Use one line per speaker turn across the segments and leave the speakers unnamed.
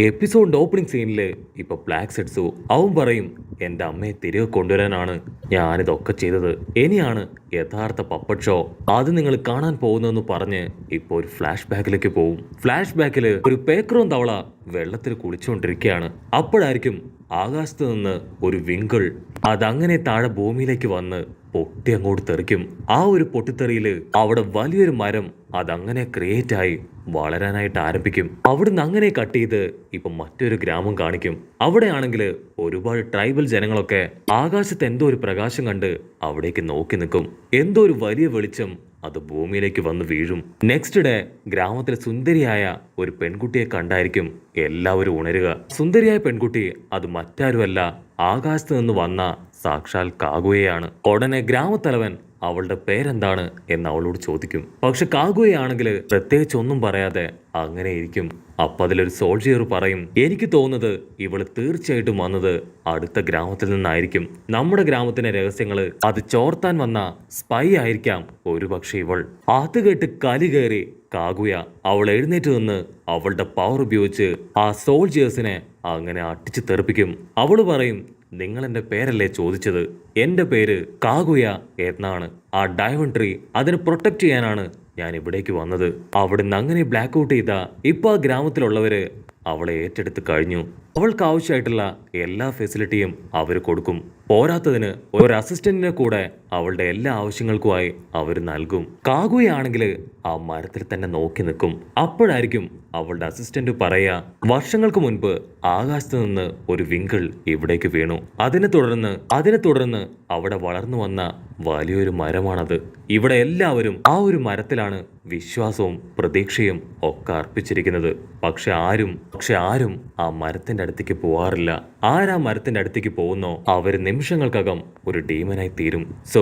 എപ്പിസോഡിന്റെ opening സീനില് ഇപ്പൊ black സെറ്റ്സു അവൻ പറയും എന്റെ അമ്മയെ തിരികെ കൊണ്ടുവരാനാണ് ഞാനിതൊക്കെ ചെയ്തത്. ഇനിയാണ് യഥാർത്ഥ പപ്പറ്റ് ഷോ അത് നിങ്ങൾ കാണാൻ പോകുന്നതെന്ന് പറഞ്ഞ് ഇപ്പൊ ഒരു ഫ്ലാഷ് ബാക്കിലേക്ക് പോകും. ഫ്ലാഷ് ബാക്കില് ഒരു പേക്രോൺ തവള വെള്ളത്തിൽ കുളിച്ചുകൊണ്ടിരിക്കുകയാണ്. അപ്പോഴായിരിക്കും ആകാശത്ത് നിന്ന് ഒരു വിങ്കിൾ അതങ്ങനെ താഴെ ഭൂമിയിലേക്ക് വന്ന് പൊട്ടി അങ്ങോട്ട് തെറിക്കും. ആ ഒരു പൊട്ടിത്തെറിയില് അവിടെ വലിയൊരു മരം അതങ്ങനെ ക്രിയേറ്റ് ആയി വളരാനായിട്ട് ആരംഭിക്കും. അവിടുന്ന് അങ്ങനെ കട്ട് ചെയ്ത് ഇപ്പൊ മറ്റൊരു ഗ്രാമം കാണിക്കും. അവിടെയാണെങ്കിൽ ഒരുപാട് ട്രൈബൽ ജനങ്ങളൊക്കെ ആകാശത്ത് എന്തോ ഒരു പ്രകാശം കണ്ട് അവിടേക്ക് നോക്കി നിൽക്കും. എന്തോ ഒരു വലിയ വെളിച്ചം അത് ഭൂമിയിലേക്ക് വന്ന് വീഴും. നെക്സ്റ്റ് ഡേ ഗ്രാമത്തിലെ സുന്ദരിയായ ഒരു പെൺകുട്ടിയെ കണ്ടായിരിക്കും എല്ലാവരും ഉണരുക. സുന്ദരിയായ പെൺകുട്ടി അത് മറ്റാരുമല്ല ആകാശത്ത് നിന്ന് വന്ന സാക്ഷാൽ കാഗുയയാണ്. ഉടനെ ഗ്രാമത്തലവൻ അവളുടെ പേരെന്താണ് എന്ന് അവളോട് ചോദിക്കും. പക്ഷെ കാഗുയയാണെങ്കിൽ പ്രത്യേകിച്ച് ഒന്നും പറയാതെ അങ്ങനെ ഇരിക്കും. അപ്പൊ അതിലൊരു സോൾജിയർ പറയും, എനിക്ക് തോന്നുന്നത് ഇവള് തീർച്ചയായിട്ടും വന്നത് അടുത്ത ഗ്രാമത്തിൽ നിന്നായിരിക്കും. നമ്മുടെ ഗ്രാമത്തിന്റെ രഹസ്യങ്ങള് അത് ചോർത്താൻ വന്ന സ്പൈ ആയിരിക്കാം ഒരുപക്ഷെ ഇവൾ. അത് കേട്ട് കലി കയറി കാഗുയ അവൾ എഴുന്നേറ്റ് നിന്ന് അവളുടെ പവർ ഉപയോഗിച്ച് ആ സോൾജിയേഴ്സിനെ അങ്ങനെ അടിച്ചു തെറിപ്പിക്കും. അവള് പറയും, നിങ്ങൾ എന്റെ പേരല്ലേ ചോദിച്ചത്? എന്റെ പേര് കാഗുയ എന്നാണ്. ആ ഡയമണ്ട് ട്രീ അതിനെ പ്രൊട്ടക്ട് ചെയ്യാനാണ് ഞാൻ ഇവിടേക്ക് വന്നത്. അവിടുന്ന് അങ്ങനെ ബ്ലാക്ക് ഔട്ട് ചെയ്ത ഇപ്പൊ ആ ഗ്രാമത്തിലുള്ളവര് അവളെ ഏറ്റെടുത്ത് കഴിഞ്ഞു. അവൾക്ക് ആവശ്യമായിട്ടുള്ള എല്ലാ ഫെസിലിറ്റിയും അവർ കൊടുക്കും. പോരാത്തതിന് ഒരു അസിസ്റ്റന്റിനെ കൂടെ അവളുടെ എല്ലാ ആവശ്യങ്ങൾക്കുമായി അവർ നൽകും. കാഗുയാണെങ്കിൽ ആ മരത്തിൽ തന്നെ നോക്കി നിൽക്കും. അപ്പോഴായിരിക്കും അവളുടെ അസിസ്റ്റന്റ് പറയാ, വർഷങ്ങൾക്ക് മുൻപ് ആകാശത്ത് നിന്ന് ഒരു വിങ്കിൾ ഇവിടേക്ക് വീണു. അതിനെ തുടർന്ന് അവിടെ വളർന്നു വന്ന വലിയൊരു മരമാണത്. ഇവിടെ എല്ലാവരും ആ ഒരു മരത്തിലാണ് വിശ്വാസവും പ്രതീക്ഷയും ഒക്കെ അർപ്പിച്ചിരിക്കുന്നത്. പക്ഷെ ആരും ആ മരത്തിന്റെ അടുത്തേക്ക് പോവാറില്ല. ആരാ മരത്തിന്റെ അടുത്തേക്ക് പോകുന്നോ അവര് നിമിഷങ്ങൾക്കകം ഒരു ഡീമനായി തീരും. സോ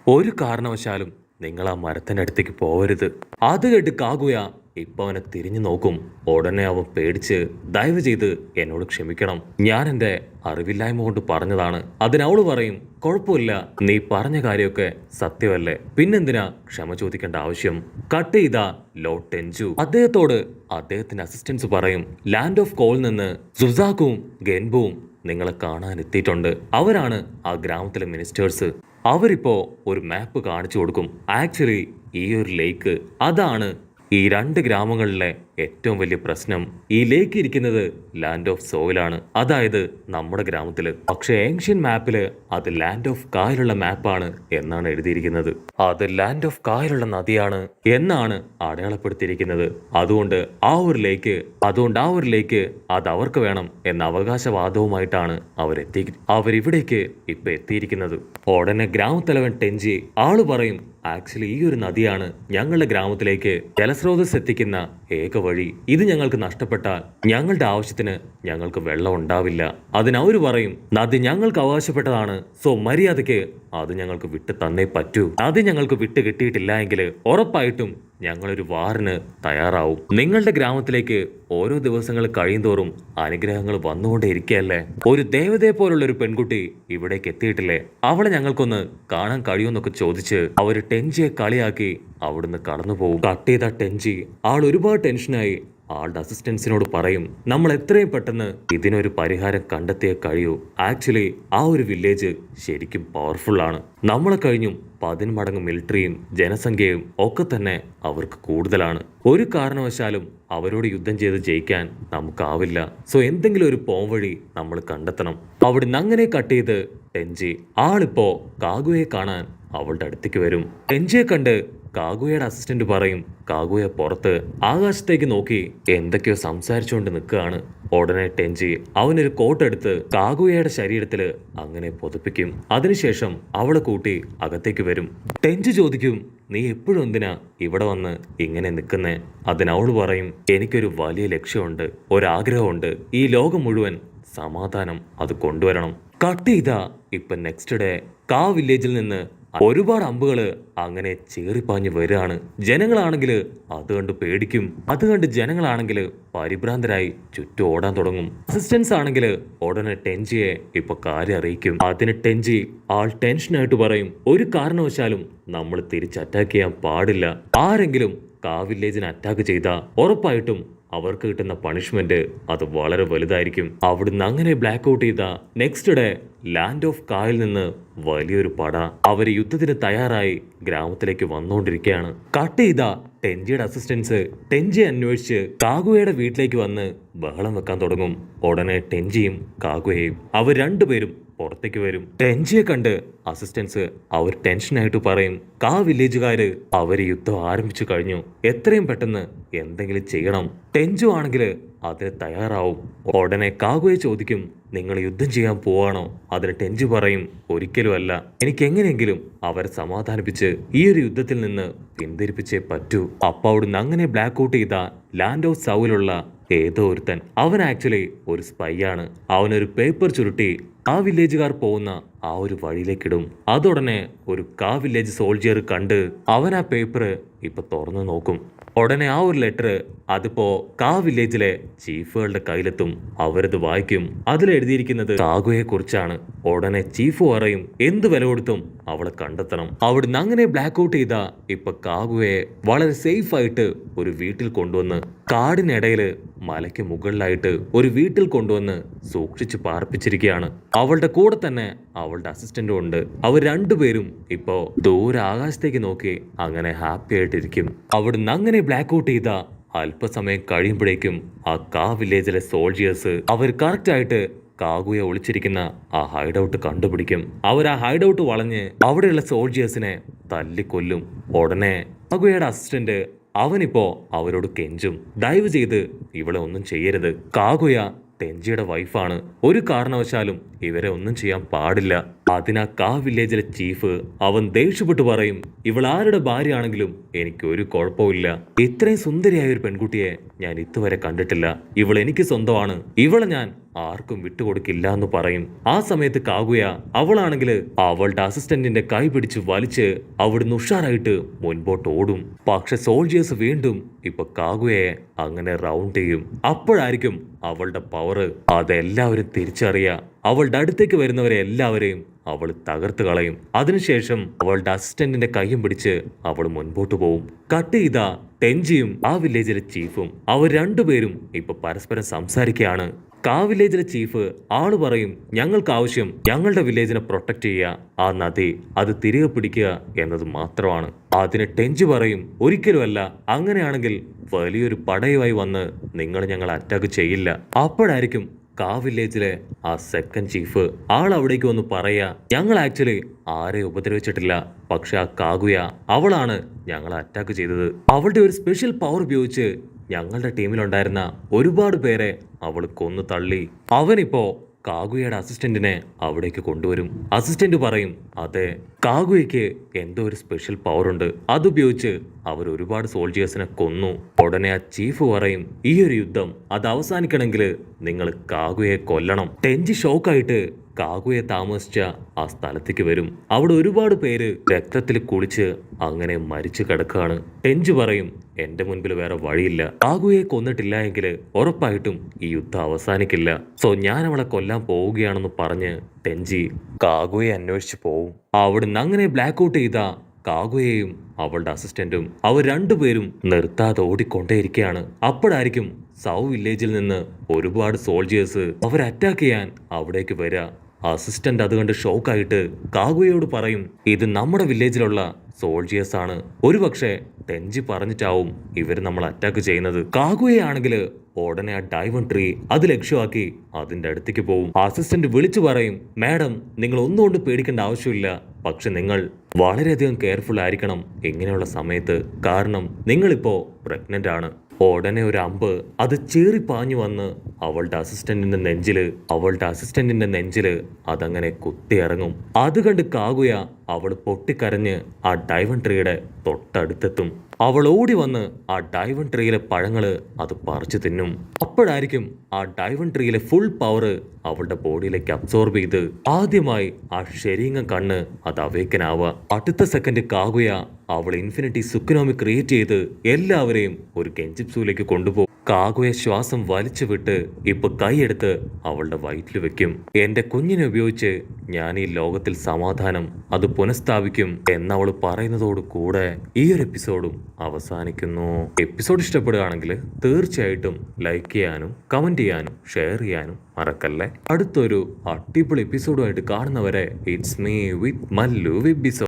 ഒരു കാരണവശാലും നിങ്ങൾ ആ മരത്തിന്റെ അടുത്തേക്ക് പോവരുത്. അത് കേട്ട് കാഗുയ ഇപ്പൊ അവനെ തിരിഞ്ഞു നോക്കും. ഉടനെ അവൻ പേടിച്ച്, ദയവ് ചെയ്ത് എന്നോട് ക്ഷമിക്കണം, ഞാൻ എന്റെ അറിവില്ലായ്മ കൊണ്ട് പറഞ്ഞതാണ്. അതിനവള് പറയും, കുഴപ്പമില്ല, നീ പറഞ്ഞ കാര്യമൊക്കെ സത്യമല്ലേ, പിന്നെന്തിനാ ക്ഷമ ചോദിക്കേണ്ട ആവശ്യം? കട്ട് ചെയ്ത ലോർഡ് ടെൻജു അദ്ദേഹത്തോട് അദ്ദേഹത്തിന്റെ അസിസ്റ്റൻസ് പറയും, ലാൻഡ് ഓഫ് കോൾ നിന്ന് സുസാക്കും ഗെൻബുവും നിങ്ങളെ കാണാൻ എത്തിയിട്ടുണ്ട്. അവരാണ് ആ ഗ്രാമത്തിലെ മിനിസ്റ്റേഴ്സ്. അവരിപ്പോ ഒരു മാപ്പ് കാണിച്ചു കൊടുക്കും. ആക്ച്വലി ഈ ഒരു ലേക്ക് അതാണ് ഈ രണ്ട് ഗ്രാമങ്ങളിലെ ഏറ്റവും വലിയ പ്രശ്നം. ഈ ലേക്ക് ഇരിക്കുന്നത് ലാൻഡ് ഓഫ് സോയിലാണ്, അതായത് നമ്മുടെ ഗ്രാമത്തില്. പക്ഷെ ഏൻഷ്യൻ മാപ്പില് അത് ലാൻഡ് ഓഫ് കായലുള്ള മാപ്പാണ് എന്നാണ് എഴുതിയിരിക്കുന്നത്. അത് ലാൻഡ് ഓഫ് കായലുള്ള നദിയാണ് എന്നാണ് അടയാളപ്പെടുത്തിയിരിക്കുന്നത്. അതുകൊണ്ട് ആ ഒരു ലേക്ക് അത് അവർക്ക് വേണം എന്ന അവകാശവാദവുമായിട്ടാണ് അവരിവിടേക്ക് ഇപ്പൊ എത്തിയിരിക്കുന്നത്. ഉടനെ ഗ്രാമത്തലവൻ ടെൻജി ആള് പറയും, ആക്ച്വലി ഈ ഒരു നദിയാണ് ഞങ്ങളുടെ ഗ്രാമത്തിലേക്ക് ജലസ്രോതസ് എത്തിക്കുന്ന ഏക വഴി. ഇത് ഞങ്ങൾക്ക് നഷ്ടപ്പെട്ടാൽ ഞങ്ങളുടെ ആവശ്യത്തിന് ഞങ്ങൾക്ക് വെള്ളം ഉണ്ടാവില്ല. അതിനവര് പറയും, നദി ഞങ്ങൾക്ക് അവകാശപ്പെട്ടതാണ്, സോ മര്യാദയ്ക്ക് അത് ഞങ്ങൾക്ക് വിട്ട് തന്നേ പറ്റൂ. അത് ഞങ്ങൾക്ക് വിട്ട് കിട്ടിയിട്ടില്ല എങ്കിൽ ഉറപ്പായിട്ടും ഞങ്ങളൊരു വാറിന് തയ്യാറാവും. നിങ്ങളുടെ ഗ്രാമത്തിലേക്ക് ഓരോ ദിവസങ്ങൾ കഴിയുന്തോറും അനുഗ്രഹങ്ങൾ വന്നുകൊണ്ടേയിരിക്കുകയല്ലേ. ഒരു ദേവതയെ പോലുള്ള ഒരു പെൺകുട്ടി ഇവിടേക്ക് എത്തിയിട്ടില്ലേ, അവളെ ഞങ്ങൾക്കൊന്ന് കാണാൻ കഴിയുമെന്നൊക്കെ ചോദിച്ച് അവര് ടെൻജിയെ കളിയാക്കി അവിടുന്ന് കടന്നു പോകും. കട്ട് ചെയ്ത ടെൻജി ആൾ ഒരുപാട് ടെൻഷനായി ആളുടെ അസിസ്റ്റൻസിനോട് പറയും, നമ്മൾ എത്രയും പെട്ടെന്ന് ഇതിനൊരു പരിഹാരം കണ്ടെത്തിയേ കഴിയൂ. ആക്ച്വലി ആ ഒരു വില്ലേജ് ശരിക്കും പവർഫുൾ ആണ്. നമ്മളെ കഴിഞ്ഞും 10 മടങ്ങ് മിലിറ്ററിയും ജനസംഖ്യയും ഒക്കെ തന്നെ അവർക്ക് കൂടുതലാണ്. ഒരു കാരണവശാലും അവരോട് യുദ്ധം ചെയ്ത് ജയിക്കാൻ നമുക്കാവില്ല. സോ എന്തെങ്കിലും ഒരു പോംവഴി നമ്മൾ കണ്ടെത്തണം. അവിടുന്ന് അങ്ങനെ കട്ട് ചെയ്ത് ടെൻജി ആളിപ്പോ കാഗുയെ കാണാൻ അവളുടെ അടുത്തേക്ക് വരും. ടെൻജിയെ കണ്ട് കാഗുയയുടെ അസിസ്റ്റന്റ് പറയും, കാഗുയ പുറത്ത് ആകാശത്തേക്ക് നോക്കി എന്തൊക്കെയോ സംസാരിച്ചുകൊണ്ട് നിൽക്കുകയാണ്. ഉടനെ ടെൻജി അവനൊരു കോട്ട് എടുത്ത് കാഗുയയുടെ ശരീരത്തില് അങ്ങനെ പൊതിപ്പിക്കും. അതിനുശേഷം അവളെ കൂട്ടി അകത്തേക്ക് വരും. ടെൻജി ചോദിക്കും, നീ എപ്പോഴും എന്തിനാ ഇവിടെ വന്ന് ഇങ്ങനെ നിൽക്കുന്നേ? അതിനവള് പറയും, എനിക്കൊരു വലിയ ലക്ഷ്യമുണ്ട്, ഒരാഗ്രഹമുണ്ട്, ഈ ലോകം മുഴുവൻ സമാധാനം അത് കൊണ്ടുവരണം. കട്ട് ചെയ്താ ഇപ്പൊ നെക്സ്റ്റ് ഡേ കാ വില്ലേജിൽ നിന്ന് ഒരുപാട് അമ്പുകള് അങ്ങനെ ചീറിപ്പാഞ്ഞ് വരികയാണ്. ജനങ്ങളാണെങ്കിൽ അത് കണ്ട് പേടിക്കും. അത് കണ്ട് ജനങ്ങളാണെങ്കിൽ പരിഭ്രാന്തരായി ചുറ്റും ഓടാൻ തുടങ്ങും. അസിസ്റ്റൻസ് ആണെങ്കിൽ ഉടനെ ടെൻജിയെ ഇപ്പൊ കാര്യം അറിയിക്കും. അതിന് ടെൻജി ആൾ ടെൻഷനായിട്ട് പറയും, ഒരു കാരണവശാലും നമ്മൾ തിരിച്ച് അറ്റാക്ക് ചെയ്യാൻ പാടില്ല. ആരെങ്കിലും കാ വില്ലേജിനെ അറ്റാക്ക് ചെയ്താൽ ഉറപ്പായിട്ടും അവർക്ക് കിട്ടുന്ന പണിഷ്മെന്റ് അത് വളരെ വലുതായിരിക്കും. അവിടുന്ന് അങ്ങനെ ബ്ലാക്ക് ഔട്ട് ചെയ്ത നെക്സ്റ്റ് ഡേ ലാൻഡ് ഓഫ് കായിൽ നിന്ന് വലിയൊരു പട അവര് യുദ്ധത്തിന് തയ്യാറായി ഗ്രാമത്തിലേക്ക് വന്നുകൊണ്ടിരിക്കുകയാണ്. കട്ട് ചെയ്ത ടെൻജിയുടെ അസിസ്റ്റൻസ് ടെൻജിയെ അന്വേഷിച്ച് കാഗുയയുടെ വീട്ടിലേക്ക് വന്ന് ബഹളം വെക്കാൻ തുടങ്ങും. ഉടനെ ടെൻജിയും കാഗുയയും അവർ രണ്ടുപേരും പുറത്തേക്ക് വരും. ടെൻജിയെ കണ്ട് അസിസ്റ്റൻസ് അവർ ടെൻഷനായിട്ട് പറയും, വില്ലേജുകാര് അവര് യുദ്ധം ആരംഭിച്ചു കഴിഞ്ഞു, എത്രയും പെട്ടെന്ന് എന്തെങ്കിലും ചെയ്യണം. ടെൻജു ആണെങ്കിൽ അതിന് തയ്യാറാവും. ഉടനെ കാഗുയെ ചോദിക്കും, നിങ്ങൾ യുദ്ധം ചെയ്യാൻ പോവാണോ? അതിന് ടെൻജു പറയും, ഒരിക്കലും അല്ല, എനിക്ക് എങ്ങനെയെങ്കിലും അവരെ സമാധാനിപ്പിച്ച് ഈ ഒരു യുദ്ധത്തിൽ നിന്ന് പിന്തിരിപ്പിച്ചേ പറ്റൂ. അപ്പൊ അവിടുന്ന് അങ്ങനെ ബ്ലാക്ക് ഔട്ട് ചെയ്ത ലാൻഡ് ഓഫ് സൗവിലുള്ള ഏതോ ഒരുത്തൻ, അവൻ ആക്ച്വലി ഒരു സ്പൈ ആണ്. അവനൊരു പേപ്പർ ചുരുട്ടി വില്ലേജുകാർ പോകുന്ന ആ ഒരു വഴിയിലേക്കിടും. അതുടനെ ഒരു വില്ലേജ് സോൾജിയർ കണ്ട് അവൻ ആ പേപ്പർ ഇപ്പൊ തുറന്നു നോക്കും. ഉടനെ ആ ഒരു ലെറ്റർ അതിപ്പോ വില്ലേജിലെ ചീഫുകളുടെ കയ്യിലെത്തും. അവരത് വായിക്കും. അതിലെഴുതിയിരിക്കുന്നത് കാഗുയെ കുറിച്ചാണ്. ഉടനെ ചീഫ് പറയും, എന്ത് വില കൊടുത്തും അവളെ കണ്ടെത്തണം. അവിടുന്ന് അങ്ങനെ ബ്ലാക്ക് ഔട്ട് ചെയ്ത ഇപ്പൊ കാഗുയെ വളരെ സേഫ് ആയിട്ട് ഒരു വീട്ടിൽ കൊണ്ടുവന്ന് കാടിനിടയില് മലയ്ക്ക് മുകളിലായിട്ട് ഒരു വീട്ടിൽ കൊണ്ടുവന്ന് സൂക്ഷിച്ച് പാർപ്പിച്ചിരിക്കുകയാണ്. അവളുടെ കൂടെ തന്നെ അവളുടെ അസിസ്റ്റന്റും ഉണ്ട്. അവർ രണ്ടുപേരും ഇപ്പോ ദൂരെ ആകാശത്തേക്ക് നോക്കി അങ്ങനെ ഹാപ്പി ആയിട്ടിരിക്കും. അവിടുന്ന് അങ്ങനെ ബ്ലാക്ക് ഔട്ട് ചെയ്ത അല്പസമയം കഴിയുമ്പോഴേക്കും ആ വില്ലേജിലെ സോൾജിയേഴ്സ് അവർ കറക്റ്റ് ആയിട്ട് കാഗുയെ ഒളിച്ചിരിക്കുന്ന ആ ഹൈഡ് ഔട്ട് കണ്ടുപിടിക്കും. അവർ ആ ഹൈഡ് ഔട്ട് വളഞ്ഞ് അവിടെയുള്ള സോൾജിയേഴ്സിനെ തല്ലിക്കൊല്ലും. ഉടനെ കാഗുയയുടെ അസിസ്റ്റന്റ് അവനിപ്പോ അവരോട് കെഞ്ചും, ദയവ് ചെയ്ത് ഇവളെ ഒന്നും ചെയ്യരുത്. കാഗുയ ടെൻജിയുടെ വൈഫാണ്, ഒരു കാരണവശാലും ഇവരെ ഒന്നും ചെയ്യാൻ പാടില്ല. അതിനാ വില്ലേജിലെ ചീഫ് അവൻ ദേഷ്യപ്പെട്ടു പറയും, ഇവൾ ആരുടെ ഭാര്യയാണെങ്കിലും എനിക്ക് ഒരു കുഴപ്പമില്ല. ഇത്രയും സുന്ദരിയായ ഒരു പെൺകുട്ടിയെ ഞാൻ ഇതുവരെ കണ്ടിട്ടില്ല. ഇവൾ എനിക്ക് സ്വന്തമാണ്. ഇവളെ ഞാൻ ആർക്കും വിട്ടുകൊടുക്കില്ല എന്ന് പറയും. ആ സമയത്ത് കാഗുയ അവളാണെങ്കിൽ അവളുടെ അസിസ്റ്റന്റിന്റെ കൈ പിടിച്ച് വലിച്ച് അവിടുന്ന് ഉഷാറായിട്ട് മുൻപോട്ട് ഓടും. പക്ഷെ സോൾജിയേഴ്സ് വീണ്ടും ഇപ്പൊ കാഗുയയെ അങ്ങനെ റൗണ്ട് ചെയ്യും. അപ്പോഴായിരിക്കും അവളുടെ പവർ അതെല്ലാവരും തിരിച്ചറിയുക. അവളുടെ അടുത്തേക്ക് വരുന്നവരെ എല്ലാവരെയും അവൾ തകർത്ത് കളയും. അതിനുശേഷം അവളുടെ അസിസ്റ്റന്റിന്റെ കൈയും പിടിച്ച് അവൾ മുൻപോട്ട് പോവും. കട്ട് ചെയ്ത ടെൻജിയും വില്ലേജിലെ ചീഫും അവർ രണ്ടുപേരും ഇപ്പൊ പരസ്പരം സംസാരിക്കുകയാണ്. വില്ലേജിലെ ചീഫ് ആള് പറയും, ഞങ്ങൾക്ക് ആവശ്യം ഞങ്ങളുടെ വില്ലേജിനെ പ്രൊട്ടക്ട് ചെയ്യുക, ആ നദി അത് തിരികെ പിടിക്കുക എന്നത് മാത്രമാണ്. അതിന് ടെൻജി പറയും, ഒരിക്കലുമല്ല, അങ്ങനെയാണെങ്കിൽ വലിയൊരു പടയുമായി വന്ന് നിങ്ങൾ ഞങ്ങൾ അറ്റാക്ക് ചെയ്യില്ല. അപ്പോഴായിരിക്കും വില്ലേജിലെ ആ സെക്കൻഡ് ചീഫ് അവിടേക്ക് വന്ന് പറയാ, ഞങ്ങൾ ആക്ച്വലി ആരെ ഉപദ്രവിച്ചിട്ടില്ല, പക്ഷെ ആ കാഗുയ അവളാണ് ഞങ്ങളെ അറ്റാക്ക് ചെയ്തത്. അവളുടെ ഒരു സ്പെഷ്യൽ പവർ ഉപയോഗിച്ച് ഞങ്ങളുടെ ടീമിലുണ്ടായിരുന്ന ഒരുപാട് പേരെ അവൾ കൊന്നു തള്ളി. അവനിപ്പോ കാഗുയയുടെ അസിസ്റ്റന്റിനെ അവിടേക്ക് കൊണ്ടുവരും. അസിസ്റ്റന്റ് പറയും, അതെ, കാഗുയയ്ക്ക് എന്തോ ഒരു സ്പെഷ്യൽ പവർ ഉണ്ട്, അതുപയോഗിച്ച് അവർ ഒരുപാട് സോൾജിയേഴ്സിനെ കൊന്നു. ഉടനെ ആ ചീഫ് പറയും, ഈ ഒരു യുദ്ധം അത് അവസാനിക്കണമെങ്കിൽ നിങ്ങൾ കാഗുയയെ കൊല്ലണം. ടെൻജി ഷോക്കായിട്ട് കാഗുയെ താമസിച്ച ആ സ്ഥലത്തേക്ക് വരും. അവിടെ ഒരുപാട് പേര് രക്തത്തിൽ കുളിച്ച് അങ്ങനെ മരിച്ചു കിടക്കുകയാണ്. ടെൻജി പറയും, എന്റെ മുൻപിൽ വേറെ വഴിയില്ല, കാഗുയെ കൊന്നിട്ടില്ല എങ്കിൽ ഉറപ്പായിട്ടും ഈ യുദ്ധം അവസാനിക്കില്ല. സോ ഞാൻ അവളെ കൊല്ലാൻ പോവുകയാണെന്ന് പറഞ്ഞ് ടെൻജി കാഗുയെ അന്വേഷിച്ച് പോവും. അവിടുന്ന് അങ്ങനെ ബ്ലാക്ക് ഔട്ട് ചെയ്ത കാഗുയയും അവളുടെ അസിസ്റ്റന്റും അവർ രണ്ടുപേരും നിർത്താതെ ഓടിക്കൊണ്ടേയിരിക്കുകയാണ്. അപ്പോഴായിരിക്കും വില്ലേജിൽ നിന്ന് ഒരുപാട് സോൾജിയേഴ്സ് അവർ അറ്റാക്ക് ചെയ്യാൻ അവിടേക്ക് വരിക. അസിസ്റ്റന്റ് അത് കണ്ട് ഷോക്കായിട്ട് കാഗുയയോട് പറയും, ഇത് നമ്മുടെ വില്ലേജിലുള്ള സോൾജിയേഴ്സ് ആണ്, ഒരുപക്ഷെ ടെൻജി പറഞ്ഞിട്ടാവും ഇവര് നമ്മൾ അറ്റാക്ക് ചെയ്യുന്നത്. കാഗുയയാണെങ്കിൽ ഉടനെ ആ ഡൈമണ്ട് ട്രീ അത് ലക്ഷ്യമാക്കി അതിന്റെ അടുത്തേക്ക് പോവും. അസിസ്റ്റന്റ് വിളിച്ചു പറയും, മാഡം, നിങ്ങൾ ഒന്നുകൊണ്ട് പേടിക്കേണ്ട ആവശ്യമില്ല, പക്ഷെ നിങ്ങൾ വളരെയധികം കെയർഫുൾ ആയിരിക്കണം ഇങ്ങനെയുള്ള സമയത്ത്, കാരണം നിങ്ങളിപ്പോ പ്രഗ്നന്റ് ആണ്. ഉടനെ ഒരു അമ്പ് അത് ചീറിപ്പാഞ്ഞു വന്ന് അവളുടെ അസിസ്റ്റന്റിന്റെ നെഞ്ചില് അതങ്ങനെ കുത്തിയിറങ്ങും. അത് കണ്ട് കാഗുയ അവൾ പൊട്ടിക്കരഞ്ഞ് ആ ഡൈമണ്ട് ട്രീയുടെ തൊട്ടടുത്തെത്തും. അവൾ ഓടി വന്ന് ആ ഡൈമണ്ട് ട്രീയിലെ പഴങ്ങള് അത് പറിച്ചു തിന്നും. അപ്പോഴായിരിക്കും ആ ഡൈമണ്ട് ട്രീയിലെ ഫുൾ പവർ അവളുടെ ബോഡിയിലേക്ക് അബ്സോർബ് ചെയ്ത് ആദ്യമായി ആ ശരീരം കണ്ണ് അത് അവേക്കനാവുക. അടുത്ത സെക്കൻഡ് കാഗുയ അവൾ ഇൻഫിനിറ്റി സുക്കുനോമി ക്രിയേറ്റ് ചെയ്ത് എല്ലാവരെയും ഒരു കെഞ്ചിപ്സൂലേക്ക് കൊണ്ടുപോകും. കാകുയെ ശ്വാസം വലിച്ചു വിട്ട് ഇപ്പൊ കൈയെടുത്ത് അവളുടെ വയറ്റിൽ വെക്കും. എന്റെ കുഞ്ഞിനെ ഉപയോഗിച്ച് ഞാൻ ഈ ലോകത്തിൽ സമാധാനം അത് പുനഃസ്ഥാപിക്കും എന്നവൾ പറയുന്നതോട് കൂടെ ഈ ഒരു എപ്പിസോഡും അവസാനിക്കുന്നു. എപ്പിസോഡ് ഇഷ്ടപ്പെടുകയാണെങ്കിൽ തീർച്ചയായിട്ടും ലൈക്ക് ചെയ്യാനും കമന്റ് ചെയ്യാനും ഷെയർ ചെയ്യാനും മറക്കല്ലേ. അടുത്തൊരു അടിപൊളി എപ്പിസോഡുമായിട്ട് കാണുന്നവരെ it's me with Mallu episode.